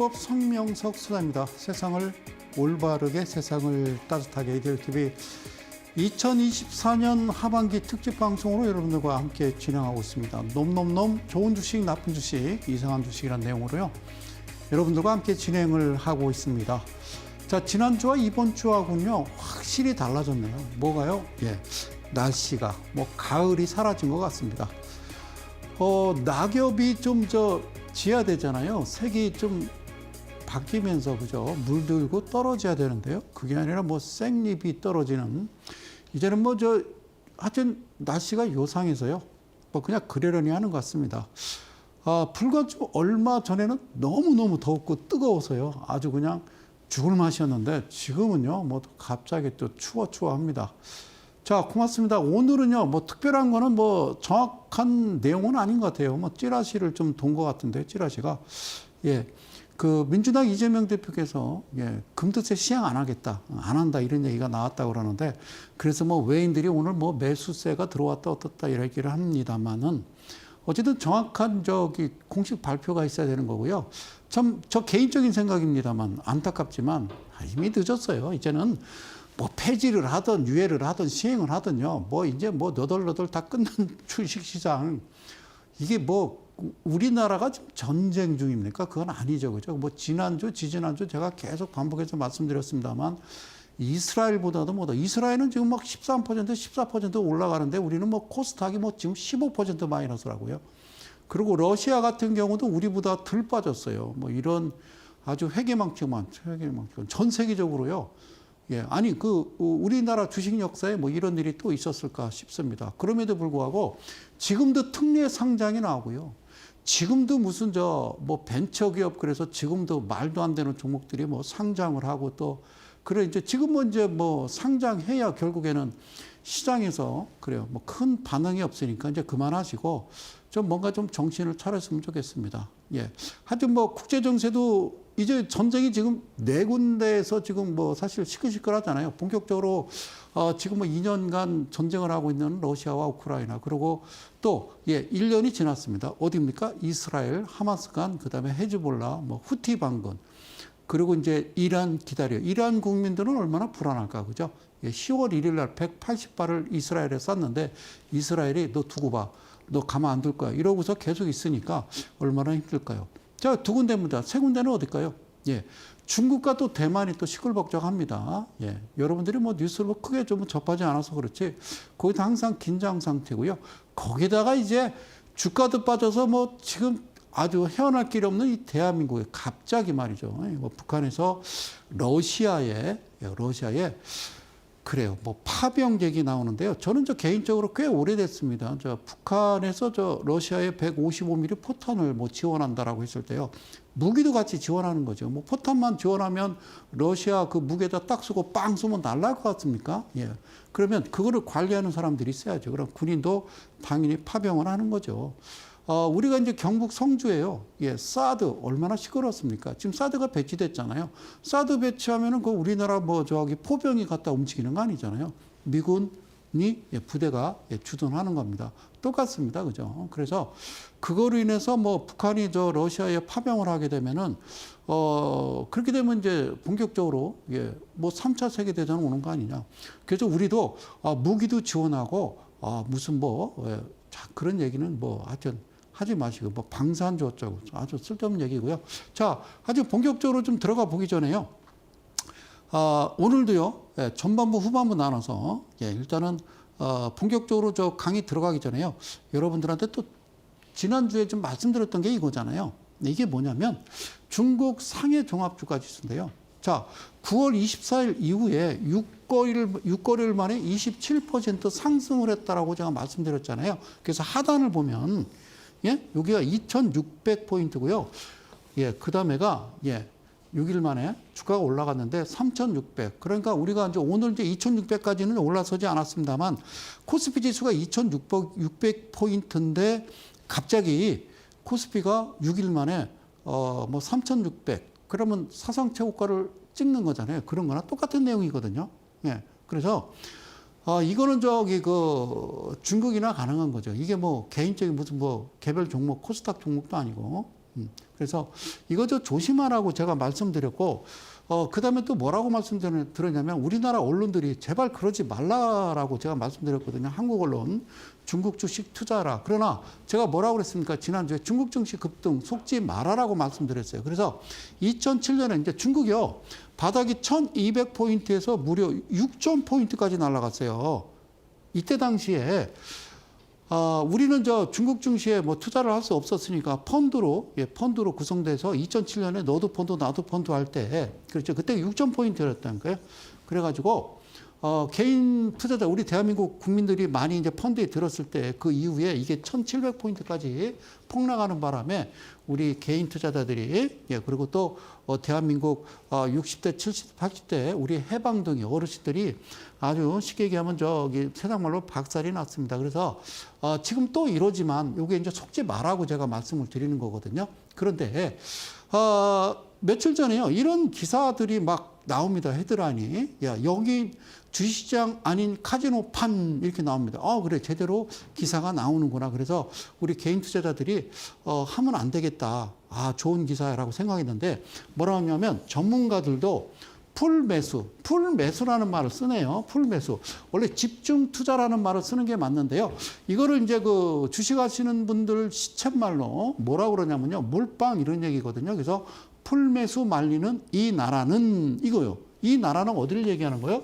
법 성명석 수사입니다. 세상을 올바르게 세상을 따뜻하게 이들 TV 2024년 하반기 특집 방송으로 여러분들과 함께 진행하고 있습니다. 놈놈놈 좋은 주식 나쁜 주식 이상한 주식이라는 내용으로요. 여러분들과 함께 진행을 하고 있습니다. 자, 지난주와 이번 주하고는요 확실히 달라졌네요. 뭐가요? 날씨가 가을이 사라진 것 같습니다. 낙엽이 좀 지어야 되잖아요. 색이 좀 바뀌면서 그죠? 물들고 떨어져야 되는데요. 그게 아니라 생잎이 떨어지는 이제는 하여튼 날씨가 요상해서요. 그냥 그러려니 하는 것 같습니다. 불과 좀 얼마 전에는 너무너무 덥고 뜨거워서요. 아주 그냥 죽을 맛이었는데 지금은요. 갑자기 또 추워합니다. 자, 고맙습니다. 오늘은요. 특별한 거는 정확한 내용은 아닌 것 같아요. 찌라시를 좀 돈 것 같은데 찌라시가 민주당 이재명 대표께서 금투세 시행 안 하겠다, 안 한다 이런 얘기가 나왔다고 그러는데 그래서 외인들이 오늘 매수세가 들어왔다 어떻다 이런 얘기를 합니다만은 어쨌든 정확한 공식 발표가 있어야 되는 거고요. 참 저 개인적인 생각입니다만 안타깝지만 이미 늦었어요. 이제는 폐지를 하든 유예를 하든 시행을 하든요. 이제 너덜너덜 다 끝난 주식시장 이게 우리나라가 지금 전쟁 중입니까? 그건 아니죠. 그죠? 지난주, 지지난주 제가 계속 반복해서 말씀드렸습니다만 이스라엘보다도 이스라엘은 지금 13%, 14% 올라가는데 우리는 코스닥이 지금 15% 마이너스라고요. 그리고 러시아 같은 경우도 우리보다 덜 빠졌어요. 이런 아주 회개망측만 전 세계적으로요. 아니 우리나라 주식 역사에 이런 일이 또 있었을까 싶습니다. 그럼에도 불구하고 지금도 특례 상장이 나오고요. 지금도 무슨 벤처기업 그래서 지금도 말도 안 되는 종목들이 상장을 하고 또 그래 이제 지금은 상장해야 결국에는 시장에서 그래요. 큰 반응이 없으니까 이제 그만하시고 좀 뭔가 좀 정신을 차렸으면 좋겠습니다. 하여튼 국제 정세도 이제 전쟁이 지금 네 군데에서 지금 사실 시끌시끌하잖아요. 본격적으로 지금 2년간 전쟁을 하고 있는 러시아와 우크라이나 그리고 또 1년이 지났습니다. 어디입니까? 이스라엘, 하마스 간 그다음에 헤즈볼라, 후티 반군 그리고 이제 이란 기다려요. 이란 국민들은 얼마나 불안할까 그죠? 10월 1일 날 180발을 이스라엘에 쐈는데 이스라엘이 너 두고 봐. 너 가만 안 둘 거야. 이러고서 계속 있으니까 얼마나 힘들까요? 자, 두 군데입니다. 세 군데는 어딜까요? 중국과 또 대만이 또 시끌벅적합니다. 여러분들이 뉴스를 크게 좀 접하지 않아서 그렇지 거기도 항상 긴장 상태고요. 거기다가 이제 주가도 빠져서 지금 아주 헤어날 길이 없는 이 대한민국에 갑자기 말이죠. 북한에서 러시아에 그래요. 파병 얘기 나오는데요. 저는 개인적으로 꽤 오래됐습니다. 북한에서 러시아에 155mm 포탄을 지원한다라고 했을 때요. 무기도 같이 지원하는 거죠. 포탄만 지원하면 러시아 그 무게에다 딱 쏘고 빵 쏘면 날아갈 것 같습니까? 그러면 그거를 관리하는 사람들이 있어야죠. 그럼 군인도 당연히 파병을 하는 거죠. 우리가 이제 경북 성주에요. 사드 얼마나 시끄럽습니까? 지금 사드가 배치됐잖아요. 사드 배치하면은 우리나라 포병이 갔다 움직이는 거 아니잖아요. 미군이 부대가 주둔하는 겁니다. 똑같습니다. 그죠? 그래서 그거로 인해서 북한이 러시아에 파병을 하게 되면은 그렇게 되면 이제 본격적으로 3차 세계대전 오는 거 아니냐. 그래서 우리도 무기도 지원하고 무슨 자, 그런 얘기는 하여튼 하지 마시고 방산주 어쩌고 아주 쓸데없는 얘기고요. 자, 아주 본격적으로 좀 들어가 보기 전에요. 오늘도요. 전반부 후반부 나눠서 일단은 본격적으로 강의 들어가기 전에요. 여러분들한테 또 지난주에 좀 말씀드렸던 게 이거잖아요. 이게 뭐냐면 중국 상해 종합주가지수인데요. 자, 9월 24일 이후에 6거래일 만에 27% 상승을 했다라고 제가 말씀드렸잖아요. 그래서 하단을 보면 여기가 2,600포인트고요. 그 다음에가 6일 만에 주가가 올라갔는데 3,600. 그러니까 우리가 이제 오늘 이제 2,600까지는 올라서지 않았습니다만 코스피 지수가 2,600포인트인데 갑자기 코스피가 6일 만에 3,600. 그러면 사상 최고가를 찍는 거잖아요. 그런 거나 똑같은 내용이거든요. 그래서 이거는 중국이나 가능한 거죠. 이게 개인적인 무슨 개별 종목, 코스닥 종목도 아니고 그래서 이거 저 조심하라고 제가 말씀드렸고, 그 다음에 또 뭐라고 말씀드렸냐면, 우리나라 언론들이 제발 그러지 말라라고 제가 말씀드렸거든요. 한국 언론. 중국 주식 투자라. 그러나 제가 뭐라고 그랬습니까? 지난주에 중국 증시 급등 속지 말아라고 말씀드렸어요. 그래서 2007년에 이제 중국이요. 바닥이 1200포인트에서 무려 6000포인트까지 날아갔어요. 이때 당시에 우리는 저 중국 증시에 뭐 투자를 할 수 없었으니까 펀드로 구성돼서 2007년에 너도 펀드 나도 펀드 할 때, 그렇죠. 그때 6,000포인트였다니까요. 그래가지고 개인 투자자, 우리 대한민국 국민들이 많이 이제 펀드에 들었을 때 그 이후에 이게 1,700포인트까지 폭락하는 바람에 우리 개인 투자자들이, 그리고 또 대한민국 60대, 70대, 80대 우리 해방둥이 어르신들이 아주 쉽게 얘기하면 저기 세상 말로 박살이 났습니다. 그래서 지금 또 이러지만 이게 이제 속지 말라고 제가 말씀을 드리는 거거든요. 그런데 며칠 전에요, 이런 기사들이 막 나옵니다. 헤드라인이. 야, 여기 주식시장 아닌 카지노판 이렇게 나옵니다. 그래, 제대로 기사가 나오는구나. 그래서 우리 개인 투자자들이 하면 안 되겠다. 좋은 기사라고 생각했는데 뭐라고 하냐면 전문가들도 풀매수라는 말을 쓰네요. 풀매수. 원래 집중 투자라는 말을 쓰는 게 맞는데요. 이거를 이제 그 주식하시는 분들 시쳇말로 뭐라고 그러냐면요. 물방 이런 얘기거든요. 그래서 풀매수 말리는 이 나라는 이거요. 이 나라는 어디를 얘기하는 거예요?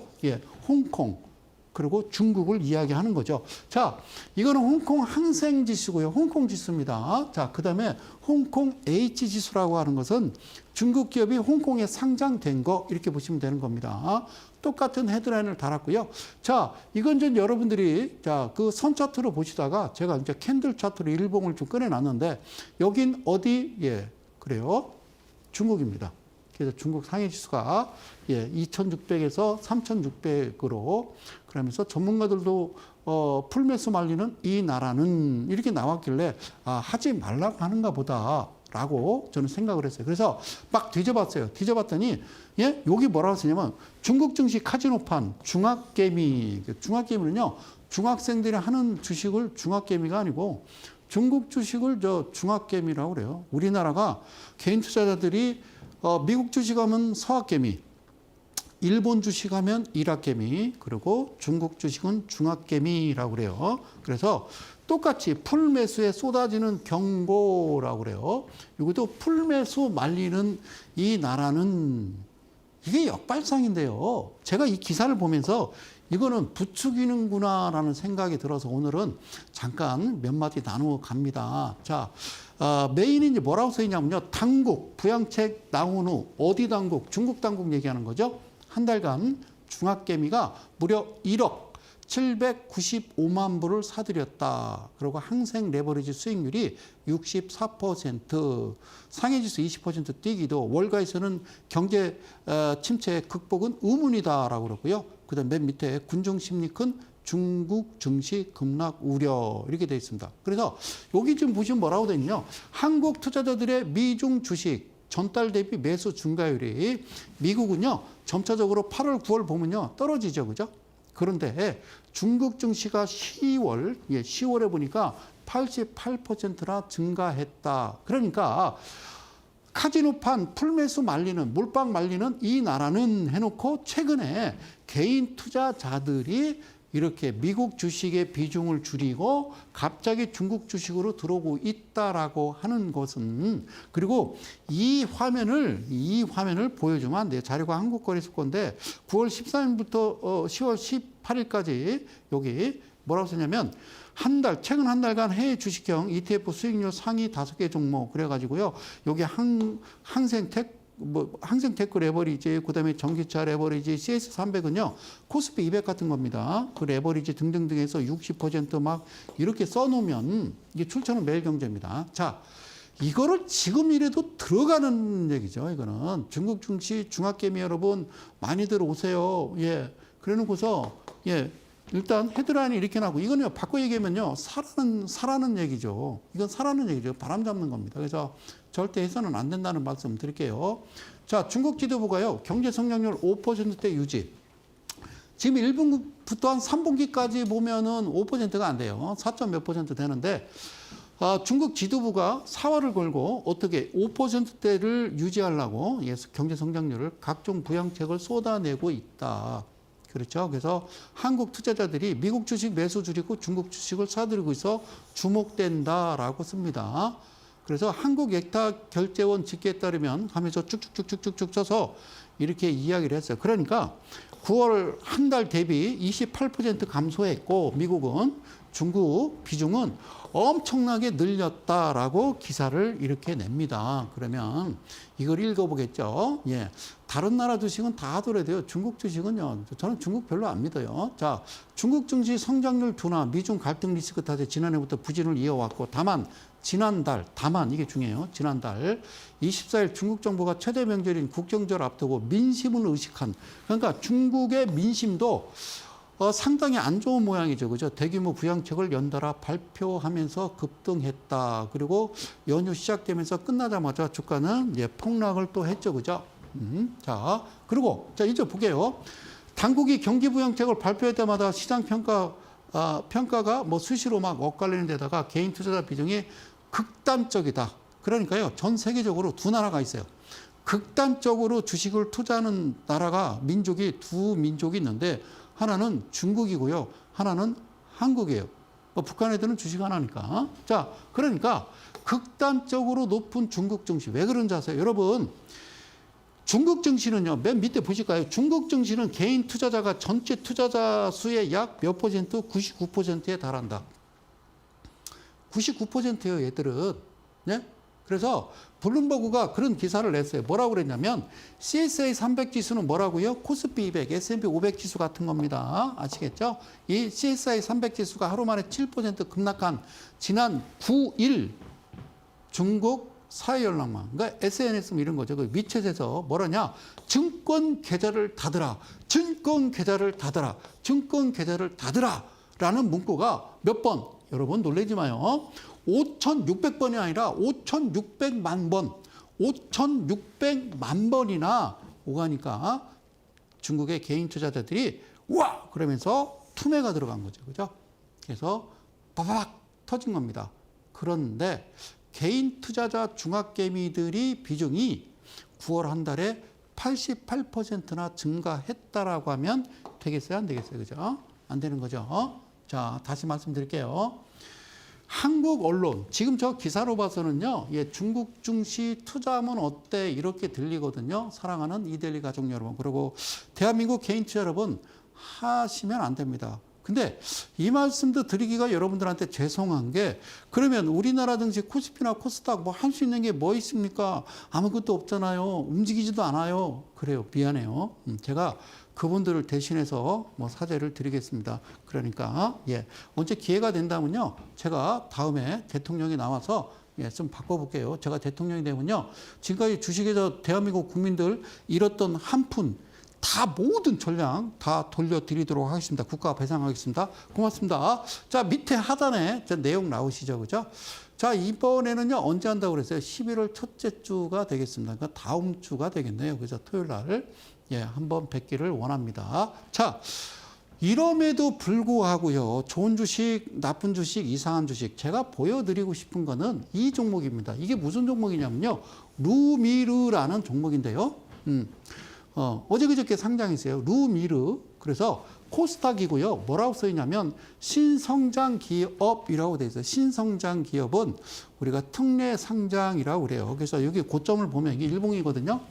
홍콩. 그리고 중국을 이야기하는 거죠. 자, 이거는 홍콩 항생지수고요. 홍콩 지수입니다. 자, 그 다음에 홍콩 H지수라고 하는 것은 중국 기업이 홍콩에 상장된 거 이렇게 보시면 되는 겁니다. 똑같은 헤드라인을 달았고요. 자, 이건 좀 여러분들이 그 선 차트로 보시다가 제가 이제 캔들 차트로 일봉을 좀 꺼내놨는데 여긴 어디? 그래요. 중국입니다. 그래서 중국 상해지수가 2,600에서 3,600으로 그러면서 전문가들도 풀매수 말리는 이 나라는 이렇게 나왔길래 하지 말라고 하는가 보다라고 저는 생각을 했어요. 그래서 막 뒤져봤어요. 뒤져봤더니 여기 뭐라고 쓰냐면 중국 증시 카지노판 중학개미. 중학개미는요, 중학생들이 하는 주식을 중학개미가 아니고 중국 주식을 중학개미라고 그래요. 우리나라가 개인 투자자들이 미국 주식하면 서학개미, 일본 주식하면 일학개미, 그리고 중국 주식은 중학개미라고 그래요. 그래서 똑같이 풀매수에 쏟아지는 경고라고 그래요. 이것도 풀매수 말리는 이 나라는 이게 역발상인데요. 제가 이 기사를 보면서 이거는 부추기는구나라는 생각이 들어서 오늘은 잠깐 몇 마디 나누어 갑니다. 자, 메인이 이제 뭐라고 써 있냐면요. 당국, 부양책 나온 후, 어디 당국? 중국 당국 얘기하는 거죠. 한 달간 중학개미가 무려 1억 795만 불을 사들였다. 그리고 항생 레버리지 수익률이 64%, 상해지수 20% 뛰기도 월가에서는 경제 침체 극복은 의문이다라고 그러고요. 그다음 맨 밑에 군중 심리 큰 중국 증시 급락 우려 이렇게 되어 있습니다. 그래서 여기 지금 보시면 뭐라고 되어 있냐요. 한국 투자자들의 미중 주식 전달 대비 매수 증가율이 미국은요 점차적으로 8월, 9월 보면요 떨어지죠, 그죠? 그런데 중국 증시가 10월에 보니까 88%나 증가했다. 그러니까 카지노판 풀매수 말리는 몰빵 말리는 이 나라는 해놓고 최근에 개인 투자자들이 이렇게 미국 주식의 비중을 줄이고 갑자기 중국 주식으로 들어오고 있다라고 하는 것은, 그리고 이 화면을 보여주면 안 돼요. 자료가 한국거래소 건데 9월 13일부터 10월 18일까지 여기 뭐라고 쓰냐면 최근 한 달간 해외 주식형 ETF 수익률 상위 5개 종목 그래가지고요. 여기 항생테크 레버리지, 그 다음에 전기차 레버리지, CS300은요, 코스피 200 같은 겁니다. 그 레버리지 등등등에서 60% 막 이렇게 써놓으면 이게 출처는 매일경제입니다. 자, 이거를 지금 이래도 들어가는 얘기죠. 이거는 중국 증시 중학개미 여러분 많이들 오세요. 그래 놓고서 일단 헤드라인이 이렇게 나고, 이거는요, 바꿔 얘기하면요, 사라는 얘기죠. 이건 사라는 얘기죠. 바람 잡는 겁니다. 그래서 절대 해서는 안 된다는 말씀 드릴게요. 자, 중국 지도부가요, 경제 성장률 5%대 유지. 지금 1분기부터 한 3분기까지 보면은 5%가 안 돼요. 4점 몇 % 되는데, 중국 지도부가 사활을 걸고 어떻게 5%대를 유지하려고 경제 성장률을 각종 부양책을 쏟아내고 있다. 그렇죠. 그래서 한국 투자자들이 미국 주식 매수 줄이고 중국 주식을 사들이고 있어 주목된다라고 씁니다. 그래서 한국 예탁결제원 집계에 따르면 하면서 쭉쭉쭉쭉쭉 쳐서 이렇게 이야기를 했어요. 그러니까 9월 한 달 대비 28% 감소했고 미국은 중국 비중은 엄청나게 늘렸다라고 기사를 이렇게 냅니다. 그러면 이걸 읽어보겠죠. 예. 다른 나라 주식은 다 하더라도 돼요. 중국 주식은요. 저는 중국 별로 안 믿어요. 자, 중국 증시 성장률 둔화, 미중 갈등 리스크 탓에 지난해부터 부진을 이어왔고 다만 이게 중요해요. 지난달 24일 중국 정부가 최대 명절인 국정절 앞두고 민심을 의식한 그러니까 중국의 민심도 상당히 안 좋은 모양이죠. 그죠? 대규모 부양책을 연달아 발표하면서 급등했다. 그리고 연휴 시작되면서 끝나자마자 주가는 폭락을 또 했죠. 그죠? 자, 그리고 이제 볼게요. 당국이 경기 부양책을 발표할 때마다 시장 평가가 뭐 수시로 막 엇갈리는 데다가 개인 투자자 비중이 극단적이다. 그러니까요. 전 세계적으로 두 나라가 있어요. 극단적으로 주식을 투자하는 나라가 두 민족이 있는데 하나는 중국이고요. 하나는 한국이에요. 북한 애들은 주식 하나니까. 자, 그러니까 극단적으로 높은 중국 증시. 왜 그런지 아세요? 여러분, 중국 증시는요. 맨 밑에 보실까요? 중국 증시는 개인 투자자가 전체 투자자 수의 약 몇 퍼센트? 99%에 달한다. 99%예요, 얘들은. 네? 그래서 블룸버그가 그런 기사를 냈어요. 뭐라고 그랬냐면 CSA 300 지수는 뭐라고요? 코스피 200, S&P 500 지수 같은 겁니다. 아시겠죠? 이 CSI 300 지수가 하루 만에 7% 급락한 지난 9일 중국 사회연락망, 그러니까 SNS 뭐 이런 거죠. 그 위챗에서 뭐라냐? 증권 계좌를 닫으라. 증권 계좌를 닫으라. 증권 계좌를 닫으라. 라는 문구가 몇 번? 여러분 놀라지 마요. 5,600번이 아니라 5,600만 번, 5,600만 번이나 오가니까 중국의 개인 투자자들이 와! 그러면서 투매가 들어간 거죠. 그죠? 그래서 바바박 터진 겁니다. 그런데 개인 투자자 중앙개미들이 비중이 9월 한 달에 88%나 증가했다라고 하면 되겠어요? 안 되겠어요? 그죠? 안 되는 거죠. 자, 다시 말씀드릴게요. 한국 언론, 지금 저 기사로 봐서는요, 중국 증시 투자하면 어때? 이렇게 들리거든요. 사랑하는 이데일리 가족 여러분. 그리고 대한민국 개인 투자 여러분, 하시면 안 됩니다. 근데 이 말씀도 드리기가 여러분들한테 죄송한 게 그러면 우리나라 증시 코스피나 코스닥 뭐 할 수 있는 게 뭐 있습니까? 아무것도 없잖아요. 움직이지도 않아요. 그래요. 미안해요. 제가 그분들을 대신해서 뭐 사죄를 드리겠습니다. 그러니까 언제 기회가 된다면요. 제가 다음에 대통령이 나와서 좀 바꿔볼게요. 제가 대통령이 되면요. 지금까지 주식에서 대한민국 국민들 잃었던 한 푼 다 모든 전량 다 돌려드리도록 하겠습니다. 국가 배상하겠습니다. 고맙습니다. 자, 밑에 하단에 내용 나오시죠. 그죠? 자, 이번에는요, 언제 한다고 그랬어요? 11월 첫째 주가 되겠습니다. 그러니까 다음 주가 되겠네요. 그죠? 토요일 날. 한번 뵙기를 원합니다. 자, 이럼에도 불구하고요, 좋은 주식, 나쁜 주식, 이상한 주식, 제가 보여드리고 싶은 거는 이 종목입니다. 이게 무슨 종목이냐면요, 루미르라는 종목인데요. 어제 그저께 상장했어요. 루미르. 그래서 코스닥이고요. 뭐라고 써있냐면 신성장 기업이라고 되어 있어요. 신성장 기업은 우리가 특례 상장이라고 그래요. 그래서 여기 고점을 보면 이게 일봉이거든요.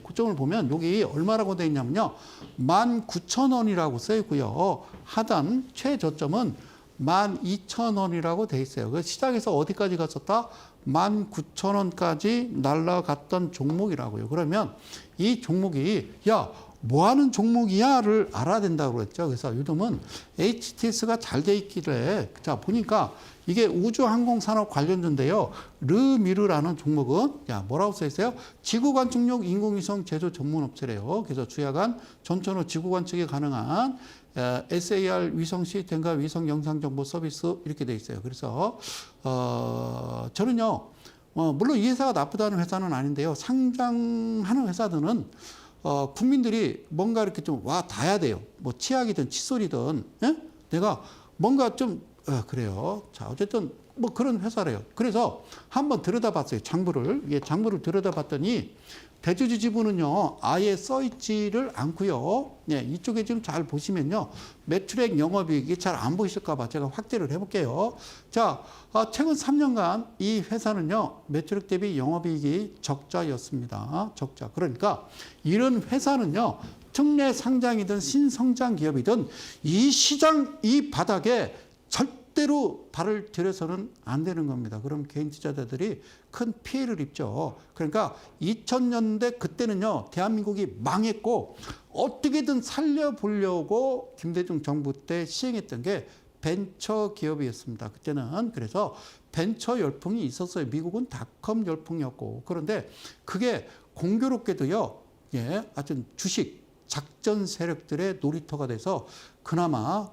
고점을 보면 여기 얼마라고 되어 있냐면요. 19,000원이라고 써 있고요. 하단 최저점은 12,000원이라고 되어 있어요. 그래서 시장에서 어디까지 갔었다? 19,000원까지 날아갔던 종목이라고요. 그러면 이 종목이 뭐 하는 종목이야를 알아야 된다고 그랬죠. 그래서 요즘은 HTS가 잘 돼 있길래 자 보니까 이게 우주항공산업 관련주인데요. 르미르라는 종목은 뭐라고 써 있어요? 지구관측용 인공위성 제조 전문업체래요. 그래서 주야간 전천후 지구관측이 가능한 SAR 위성 시스템과 위성 영상 정보 서비스 이렇게 돼 있어요. 그래서 저는요. 물론 이 회사가 나쁘다는 회사는 아닌데요. 상장하는 회사들은 국민들이 뭔가 이렇게 좀 와 닿아야 돼요. 뭐 치약이든 칫솔이든 내가 뭔가 좀 그래요. 자 어쨌든 뭐 그런 회사래요. 그래서 한번 들여다봤어요. 장부를. 예, 장부를 들여다봤더니 대주주 지분은요, 아예 써있지를 않고요. 예, 이쪽에 지금 잘 보시면요. 매출액 영업이익이 잘 안 보이실까봐 제가 확대를 해볼게요. 자, 최근 3년간 이 회사는요, 매출액 대비 영업이익이 적자였습니다. 적자. 그러니까 이런 회사는요, 특례 상장이든 신성장 기업이든 이 시장, 이 바닥에 절대로 발을 들여서는 안 되는 겁니다. 그럼 개인 투자자들이 큰 피해를 입죠. 그러니까 2000년대 그때는요, 대한민국이 망했고 어떻게든 살려보려고 김대중 정부 때 시행했던 게 벤처 기업이었습니다. 그때는. 그래서 벤처 열풍이 있었어요. 미국은 닷컴 열풍이었고. 그런데 그게 공교롭게도요, 예, 하여튼 주식, 작전 세력들의 놀이터가 돼서 그나마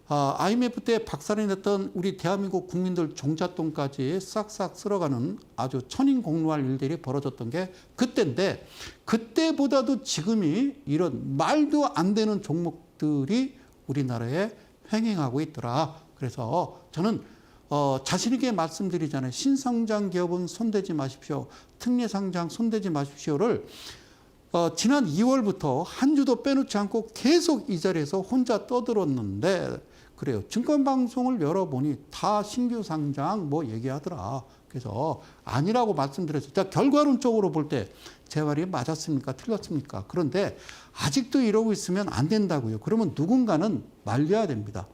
IMF 때 박살이 났던 우리 대한민국 국민들 종잣돈까지 싹싹 쓸어가는 아주 천인공노할 일들이 벌어졌던 게 그때인데, 그때보다도 지금이 이런 말도 안 되는 종목들이 우리나라에 횡행하고 있더라. 그래서 저는 자신 있게 말씀드리잖아요. 신성장 기업은 손대지 마십시오. 특례상장 손대지 마십시오를 지난 2월부터 한 주도 빼놓지 않고 계속 이 자리에서 혼자 떠들었는데, 그래요. 증권방송을 열어보니 다 신규 상장 뭐 얘기하더라. 그래서 아니라고 말씀드렸어요. 자, 결과론적으로 볼 때 제 말이 맞았습니까? 틀렸습니까? 그런데 아직도 이러고 있으면 안 된다고요. 그러면 누군가는 말려야 됩니다.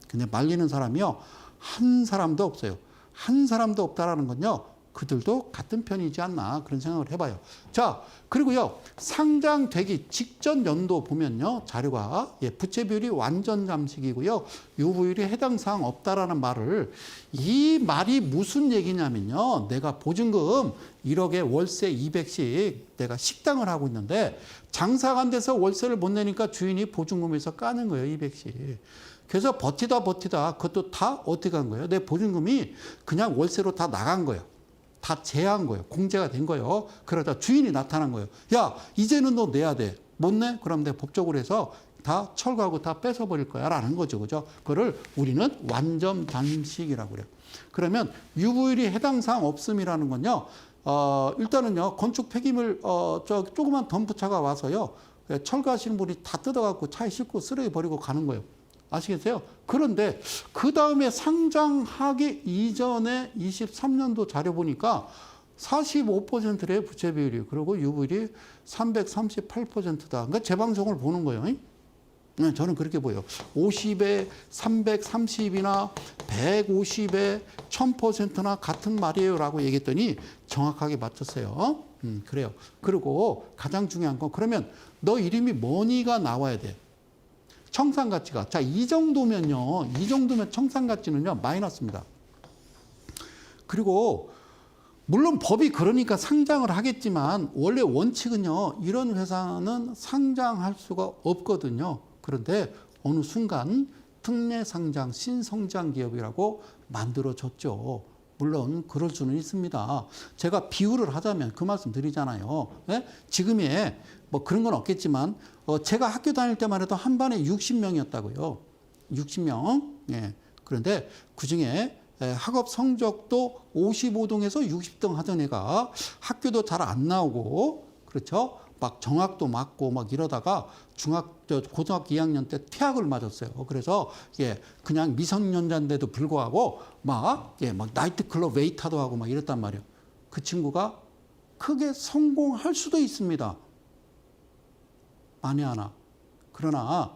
근데 말리는 사람이요, 한 사람도 없어요. 한 사람도 없다라는 건요, 그들도 같은 편이지 않나 그런 생각을 해봐요. 자, 그리고요, 상장되기 직전 연도 보면요, 자료가, 예, 부채 비율이 완전 잠식이고요, 유보율이 해당 사항 없다라는 말을, 이 말이 무슨 얘기냐면요, 내가 보증금 1억에 월세 200씩 내가 식당을 하고 있는데 장사가 안 돼서 월세를 못 내니까 주인이 보증금에서 까는 거예요, 200씩. 그래서 버티다 그것도 다 어떻게 간 거예요? 내 보증금이 그냥 월세로 다 나간 거예요. 다 제한 거예요. 공제가 된 거예요. 그러다 주인이 나타난 거예요. 야, 이제는 너 내야 돼. 못 내? 그럼 내가 법적으로 해서 다 철거하고 다 뺏어버릴 거야. 라는 거죠. 그죠? 그거를 우리는 완전 잠식이라고 그래요. 그러면 유보율이 해당 사항 없음이라는 건요, 일단은요, 건축 폐기물, 조그만 덤프차가 와서요, 철거하시는 분이 다 뜯어갖고 차에 싣고 쓰레기 버리고 가는 거예요. 아시겠어요? 그런데 그 다음에 상장하기 이전에 23년도 자료 보니까 45%래 부채 비율이. 그리고 유보율이 338%다. 그러니까 재방송을 보는 거예요. 네, 저는 그렇게 보여요. 50에 330이나 150에 1000%나 같은 말이에요라고 얘기했더니 정확하게 맞췄어요. 그래요. 그리고 가장 중요한 건, 그러면 너 이름이 뭐니가 나와야 돼. 청산가치가. 자, 이 정도면 청산가치는요, 마이너스입니다. 그리고 물론 법이 그러니까 상장을 하겠지만 원래 원칙은요, 이런 회사는 상장할 수가 없거든요. 그런데 어느 순간 특례상장, 신성장 기업이라고 만들어졌죠. 물론 그럴 수는 있습니다. 제가 비유를 하자면 그 말씀 드리잖아요. 예? 지금의 뭐 그런 건 없겠지만 제가 학교 다닐 때만 해도 한 반에 60명이었다고요. 60명. 예. 그런데 그중에 학업 성적도 55등에서 60등 하던 애가 학교도 잘 안 나오고, 그렇죠? 막 정학도 맞고 막 이러다가 고등학교 2학년 때 퇴학을 맞았어요. 그래서 예, 그냥 미성년자인데도 불구하고 막 나이트클럽 웨이터도 하고 막 이랬단 말이에요. 그 친구가 크게 성공할 수도 있습니다. 만에 하나. 그러나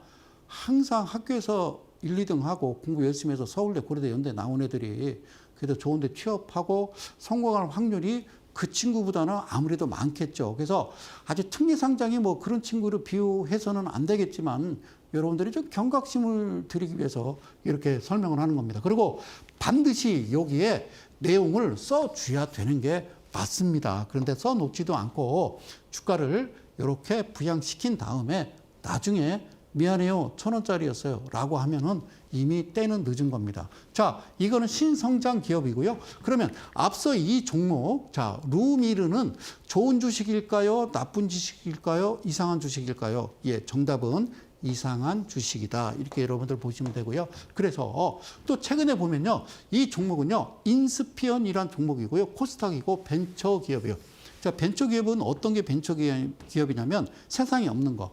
항상 학교에서 1, 2등 하고 공부 열심히 해서 서울대, 고려대, 연대 나온 애들이 그래도 좋은 데 취업하고 성공할 확률이 그 친구보다는 아무래도 많겠죠. 그래서 아주 특례상장이 뭐 그런 친구를 비유해서는 안 되겠지만 여러분들이 좀 경각심을 드리기 위해서 이렇게 설명을 하는 겁니다. 그리고 반드시 여기에 내용을 써줘야 되는 게 맞습니다. 그런데 써놓지도 않고 주가를 이렇게 부양시킨 다음에 나중에 미안해요, 1,000원짜리였어요 라고 하면은 이미 때는 늦은 겁니다. 자, 이거는 신성장 기업이고요. 그러면 앞서 이 종목, 자, 루미르는 좋은 주식일까요? 나쁜 주식일까요? 이상한 주식일까요? 예, 정답은 이상한 주식이다. 이렇게 여러분들 보시면 되고요. 그래서 또 최근에 보면요. 이 종목은요. 인스피언이란 종목이고요. 코스닥이고 벤처기업이에요. 자, 벤처기업은 어떤 게 벤처기업이냐면 세상에 없는 거.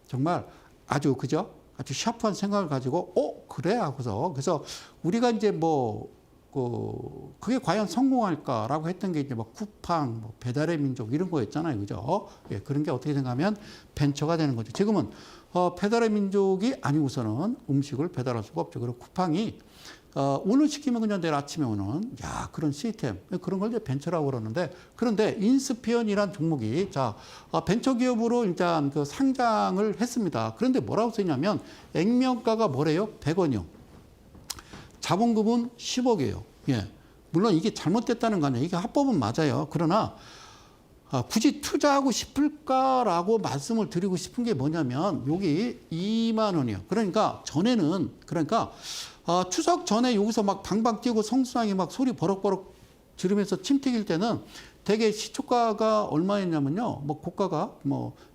정말 아주 그죠? 아주 샤프한 생각을 가지고 그래 하고서 그래서 우리가 이제 그게 과연 성공할까라고 했던 게 이제 쿠팡, 배달의 민족 이런 거였잖아요. 그죠? 예, 그런 게 어떻게 생각하면 벤처가 되는 거죠. 지금은 배달의 민족이 아니고서는 음식을 배달할 수가 없죠. 그리고 쿠팡이 오늘 시키면 그냥 내일 아침에 오는 그런 시스템 그런 걸 이제 벤처라고 그러는데 그런데 인스피언이란 종목이 벤처기업으로 일단 그 상장을 했습니다. 그런데 뭐라고 쓰냐면 액면가가 뭐래요? 100원이요. 자본금은 10억이에요. 예. 물론 이게 잘못됐다는 거 아니에요. 이게 합법은 맞아요. 그러나 굳이 투자하고 싶을까라고 말씀을 드리고 싶은 게 뭐냐면 여기 2만 원이요. 그러니까 전에는 추석 전에 여기서 막 방방 뛰고 성수랑이 막 소리 버럭버럭 지르면서 침 튀길 때는 되게 시초가가 얼마였냐면요. 고가가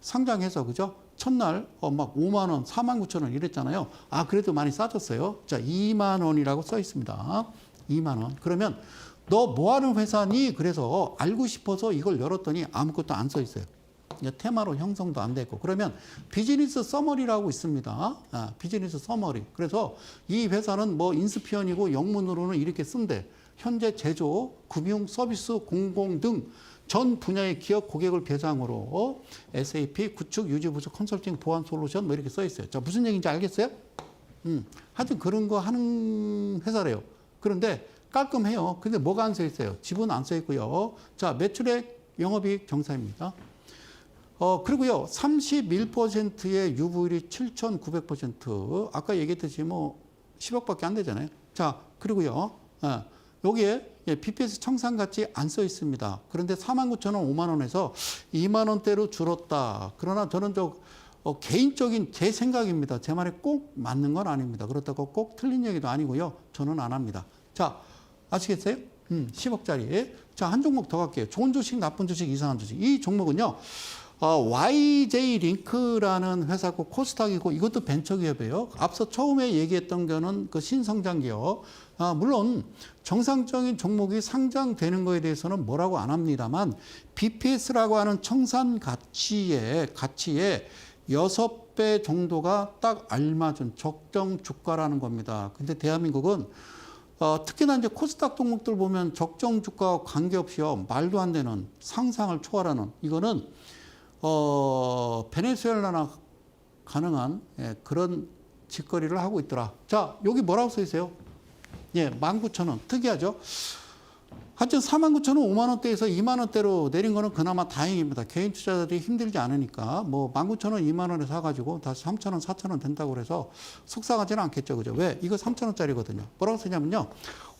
상장해서 그죠? 첫날 막 5만 원, 4만 9천 원 이랬잖아요. 그래도 많이 싸졌어요. 자, 2만 원이라고 써 있습니다. 2만 원. 그러면 너 뭐 하는 회사니? 그래서 알고 싶어서 이걸 열었더니 아무것도 안 써 있어요. 테마로 형성도 안 됐고. 그러면 비즈니스 서머리라고 있습니다. 비즈니스 서머리. 그래서 이 회사는 인스피언이고 영문으로는 이렇게 쓴대. 현재 제조, 금융, 서비스, 공공 등 전 분야의 기업 고객을 대상으로 SAP, 구축, 유지, 부수, 컨설팅, 보안 솔루션 이렇게 써 있어요. 자, 무슨 얘기인지 알겠어요? 하여튼 그런 거 하는 회사래요. 그런데 깔끔해요. 근데 뭐가 안 써 있어요? 지분 안 써 있고요. 자, 매출액, 영업이익 정상입니다. 그리고요, 31%의 유보율이 7,900%. 아까 얘기했듯이 10억밖에 안 되잖아요. 자, 그리고요, 여기에 BPS 청산가치 안 써 있습니다. 그런데 49,000원, 5만 원에서 2만 원대로 줄었다. 그러나 저는 개인적인 제 생각입니다. 제 말에 꼭 맞는 건 아닙니다. 그렇다고 꼭 틀린 얘기도 아니고요. 저는 안 합니다. 자, 아시겠어요? 10억짜리. 자, 한 종목 더 갈게요. 좋은 주식, 나쁜 주식, 이상한 주식. 이 종목은요, YJ 링크라는 회사고 코스닥이고 이것도 벤처기업이에요. 앞서 처음에 얘기했던 거는 그 신성장 기업. 물론 정상적인 종목이 상장되는 거에 대해서는 뭐라고 안 합니다만 BPS라고 하는 청산 가치의 6배 정도가 딱 알맞은 적정 주가라는 겁니다. 근데 대한민국은 특히나 이제 코스닥 종목들 보면 적정 주가와 관계없이요 말도 안 되는 상상을 초월하는 이거는 베네수엘라나 가능한 그런 짓거리를 하고 있더라. 자, 여기 뭐라고 써 있어요? 19,000원. 특이하죠? 하여튼 49,000원, 5만 원대에서 2만 원대로 내린 거는 그나마 다행입니다. 개인 투자자들이 힘들지 않으니까 19,000원, 2만 원에 사가지고 다시 3,000원, 4,000원 된다고 그래서 속상하지는 않겠죠. 그죠? 왜? 이거 3,000원짜리거든요. 뭐라고 쓰냐면요.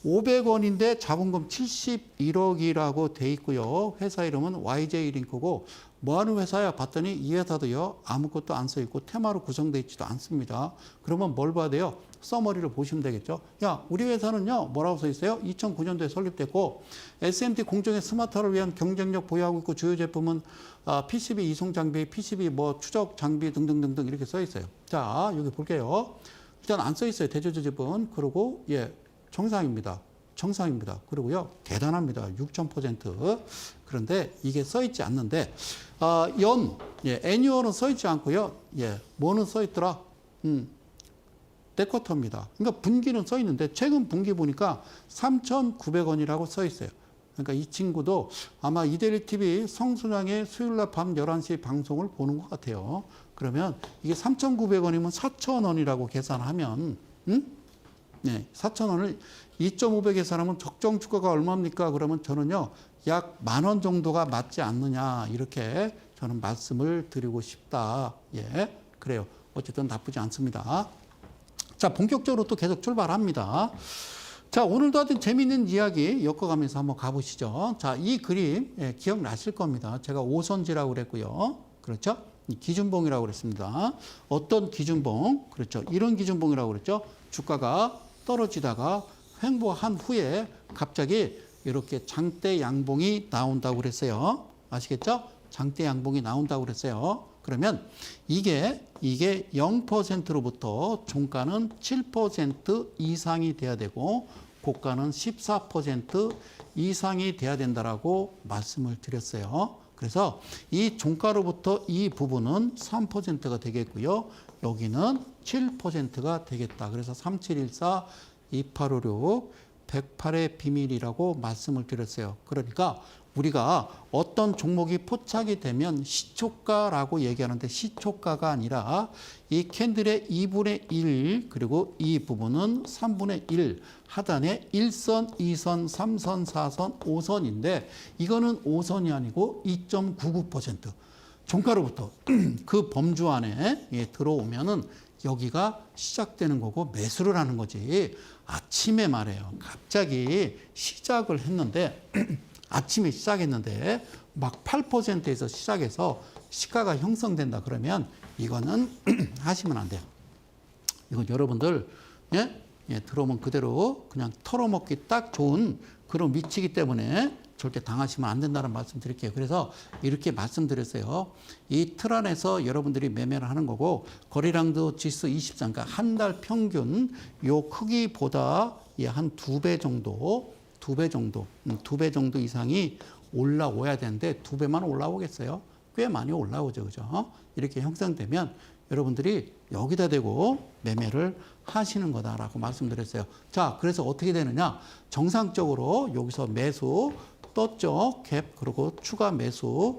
500원인데 자본금 71억이라고 돼 있고요. 회사 이름은 YJ 링크고 뭐 하는 회사야 봤더니 이 회사도요. 아무것도 안 써 있고 테마로 구성되어 있지도 않습니다. 그러면 뭘 봐야 돼요? 서머리를 보시면 되겠죠. 우리 회사는요. 뭐라고 써 있어요? 2009년도에 설립됐고 SMT 공정의 스마트화를 위한 경쟁력 보유하고 있고 주요 제품은 PCB 이송 장비, PCB 추적 장비 등등등등 이렇게 써 있어요. 자, 여기 볼게요. 일단 안 써 있어요. 대주주 지분. 그리고 정상입니다. 정상입니다. 그리고요, 대단합니다. 6,000%. 그런데 이게 써 있지 않는데, 애니얼은 써 있지 않고요. 뭐는 써 있더라? 데코터입니다. 그러니까 분기는 써 있는데, 최근 분기 보니까 3,900원이라고 써 있어요. 그러니까 이 친구도 아마 이데리 TV 성순양의 수요일날 밤 11시 방송을 보는 것 같아요. 그러면 이게 3,900원이면 4,000원이라고 계산하면, 4,000원을 2.5배 계산하면 적정 주가가 얼마입니까? 그러면 저는요, 약 10,000원 정도가 맞지 않느냐, 이렇게 저는 말씀을 드리고 싶다. 그래요. 어쨌든 나쁘지 않습니다. 자, 본격적으로 또 계속 출발합니다. 자, 오늘도 하여튼 재미있는 이야기 엮어가면서 한번 가보시죠. 자, 이 그림, 기억나실 겁니다. 제가 오선지라고 그랬고요. 그렇죠? 기준봉이라고 그랬습니다. 어떤 기준봉? 그렇죠. 이런 기준봉이라고 그랬죠. 주가가 떨어지다가 횡보한 후에 갑자기 이렇게 장대 양봉이 나온다고 그랬어요. 아시겠죠? 장대 양봉이 나온다고 그랬어요. 그러면 이게 0%로부터 종가는 7% 이상이 돼야 되고 고가는 14% 이상이 돼야 된다라고 말씀을 드렸어요. 그래서 이 종가로부터 이 부분은 3%가 되겠고요. 여기는 7%가 되겠다. 그래서 3714, 2856, 108의 비밀이라고 말씀을 드렸어요. 그러니까 우리가 어떤 종목이 포착이 되면 시초가라고 얘기하는데 시초가가 아니라 이 캔들의 2분의 1 그리고 이 부분은 3분의 1 하단에 1선, 2선, 3선, 4선, 5선인데 이거는 5선이 아니고 2.99% 종가로부터 그 범주 안에 들어오면은 여기가 시작되는 거고 매수를 하는 거지. 아침에 말해요. 갑자기 시작을 했는데 아침에 시작했는데 막 8%에서 시작해서 시가가 형성된다 그러면 이거는 하시면 안 돼요. 이건 여러분들 들어오면 그대로 그냥 털어먹기 딱 좋은 그런 위치이기 때문에 절대 당하시면 안 된다는 말씀 드릴게요. 그래서 이렇게 말씀드렸어요. 이 틀 안에서 여러분들이 매매를 하는 거고 거래량도 지수 24, 그러니까 한 달 평균 요 크기보다 한 2배 정도, 2배 정도 이상이 올라오야 되는데 2배만 올라오겠어요? 꽤 많이 올라오죠. 그죠? 이렇게 형성되면 여러분들이 여기다 대고 매매를 하시는 거다라고 말씀드렸어요. 자, 그래서 어떻게 되느냐? 정상적으로 여기서 매수 떴죠. 갭, 그리고 추가 매수,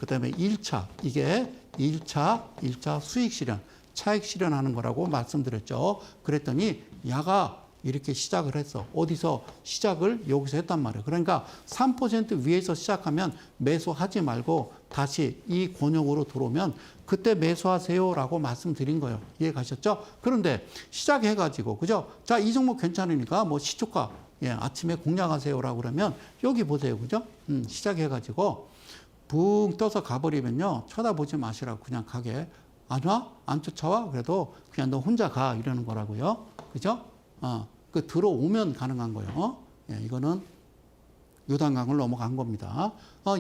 그 다음에 1차. 이게 1차 수익 실현, 차익 실현하는 거라고 말씀드렸죠. 그랬더니 야가 이렇게 시작을 했어. 어디서 시작을 여기서 했단 말이에요. 그러니까 3% 위에서 시작하면 매수하지 말고 다시 이 권역으로 들어오면 그때 매수하세요라고 말씀드린 거예요. 이해 가셨죠? 그런데 시작해가지고 그죠? 자, 이 종목 괜찮으니까 뭐 시초가 아침에 공략하세요라고 그러면 여기 보세요. 그죠? 시작해가지고 붕 떠서 가버리면요. 쳐다보지 마시라고 그냥 가게. 안 와? 안 쫓아와? 그래도 그냥 너 혼자 가 이러는 거라고요. 그죠? 그 들어오면 가능한 거예요. 이거는 요단강을 넘어간 겁니다.